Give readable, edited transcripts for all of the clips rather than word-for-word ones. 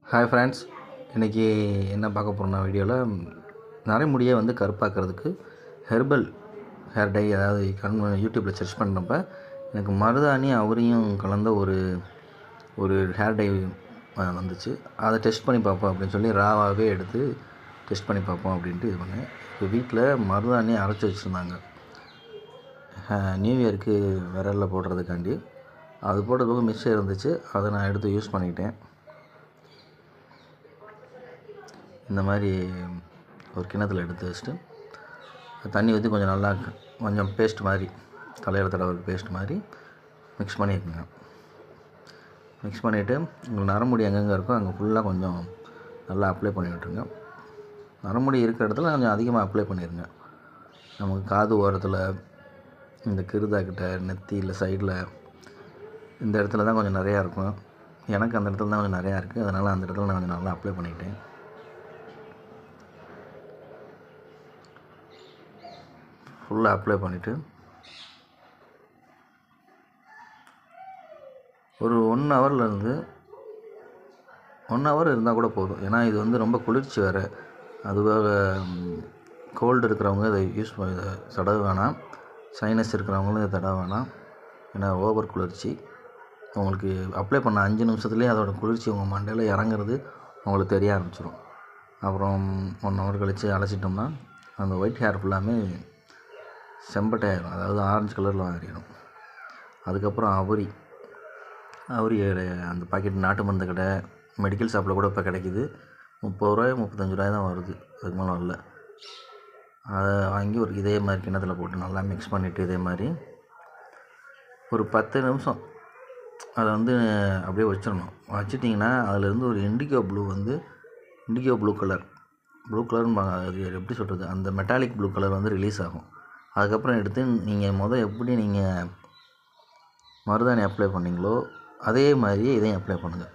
Hi friends, இன்றைக்கி என்ன பார்க்க போகிறோம்னா வீடியோவில் நரைமுடியை வந்து கருப்பாக்கிறதுக்கு ஹெர்பல் ஹேர் டை, அதாவது யூடியூப்பில் சர்ச் பண்ணுறப்ப எனக்கு மருதாணி அவரையும் கலந்த ஒரு ஹேர் டை வந்துச்சு. அதை டெஸ்ட் பண்ணி பார்ப்போம் அப்படின்னு சொல்லி ராவாகவே எடுத்து டெஸ்ட் பண்ணி பார்ப்போம் அப்படின்ட்டு இது பண்ணேன். இப்போ வீட்டில் மருதாணி அரைச்சி வச்சுருந்தாங்க நியூ இயருக்கு விரலில் போடுறதுக்காண்டி. அது போட்டதுக்கு மிச்சம் இருந்துச்சு, அதை நான் எடுத்து யூஸ் பண்ணிக்கிட்டேன். இந்த மாதிரி ஒரு கிண்ணத்தில் எடுத்து வச்சுட்டு தண்ணி ஊற்றி கொஞ்சம் பேஸ்ட் மாதிரி, தலையில் தடவை பேஸ்ட் மாதிரி மிக்ஸ் பண்ணியிருக்குங்க. மிக்ஸ் பண்ணிவிட்டு உங்களுக்கு நரமுடி எங்கெங்கே இருக்கோ அங்கே ஃபுல்லாக கொஞ்சம் நல்லா அப்ளை பண்ணி விட்டுருங்க. நரமுடி இருக்கிற இடத்துல கொஞ்சம் அதிகமாக அப்ளை பண்ணிடுங்க. நமக்கு காது ஓரத்தில், இந்த கிருதாக்கிட்ட, நெத்தியில், சைடில், இந்த இடத்துல தான் கொஞ்சம் நிறையா இருக்கும். எனக்கு அந்த இடத்துல தான் கொஞ்சம் நிறையா இருக்குது. அதனால் அந்த இடத்துல நான் கொஞ்சம் நல்லா அப்ளை பண்ணிக்கிட்டேன். ஃபுல்லாக அப்ளை பண்ணிவிட்டு ஒரு 1 ஹவர்லேருந்து 1 ஹவர் இருந்தால் கூட போதும். ஏன்னா இது வந்து ரொம்ப குளிர்ச்சி வேறு. அதுவாக கோல்டு இருக்கிறவங்க இதை தடவ வேணாம். சைனஸ் இருக்கிறவங்களும் இதை தடவ வேணாம். ஏன்னா ஓவர் குளிர்ச்சி. உங்களுக்கு அப்ளை பண்ண 5 நிமிஷத்துலேயே அதோட குளிர்ச்சி உங்கள் மண்டையில் இறங்குறது உங்களுக்கு தெரிய ஆரம்பிச்சிடும். அப்புறம் 1 ஹவர் கழித்து அலசிட்டோம்னா அந்த ஒயிட் ஹேர் ஃபுல்லாமே செம்பட்டை ஆயிடும், அதாவது ஆரஞ்சு கலரில் மாறிடும். அதுக்கப்புறம் அவரி அந்த பாக்கெட் நாட்டு மருந்து கடை, மெடிக்கல் ஷாப்பில் கூட இப்போ கிடைக்கிது. 30 ரூபாய் 35 ரூபாய் தான் வருது, அதுக்கு மேலே வரல. அதை வாங்கி இதே மாதிரி கிண்ணத்தில் போட்டு நல்லா மிக்ஸ் பண்ணிவிட்டு இதே மாதிரி ஒரு 10 நிமிஷம் அதை வந்து அப்படியே வச்சிடணும். வச்சிட்டிங்கன்னா அதிலேருந்து ஒரு இண்டிகோ ப்ளூ கலர்னு அது எப்படி சொல்கிறது, அந்த மெட்டாலிக் ப்ளூ கலர் வந்து ரிலீஸ் ஆகும். அதுக்கப்புறம் எடுத்து நீங்கள் எப்படி நீங்கள் மருதாணி அப்ளை பண்ணிங்களோ அதே மாதிரியே இதையும் அப்ளை பண்ணுங்கள்.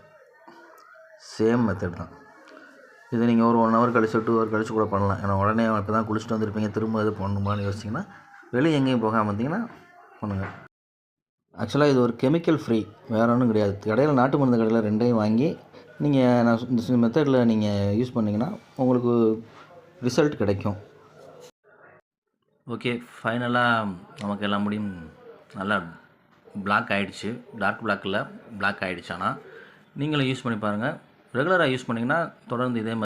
சேம் மெத்தட் தான். இது நீங்கள் ஒரு 1 ஹவர் கழிச்சு 2 ஹவர் கழிச்சு கூட பண்ணலாம். ஏன்னா உடனே இப்போ தான் குளிச்சுட்டு வந்திருப்பீங்க, திரும்ப இது பண்ணணுமான்னு யோசிச்சிங்கன்னா வெளியே எங்கேயும் போகாமல் இருந்தீங்கன்னா பண்ணுங்கள். ஆக்சுவலாக இது ஒரு கெமிக்கல் ஃப்ரீ, வேறு ஒன்றும் கிடையாது. கடையில் நாட்டு மருந்து கடையில் 2ஐயும் வாங்கி நீங்கள் இந்த மெத்தடில் நீங்கள் யூஸ் பண்ணிங்கன்னா உங்களுக்கு ரிசல்ட் கிடைக்கும். ஓகே, ஃபைனலாக நமக்கு எல்லா முடியும் நல்லா பிளாக் ஆகிடுச்சு. டார்க் பிளாக்கில் பிளாக் ஆகிடுச்சு. ஆனால் நீங்களும் யூஸ் பண்ணி பாருங்கள். ரெகுலராக யூஸ் பண்ணிங்கன்னா தொடர்ந்து இதே மாதிரி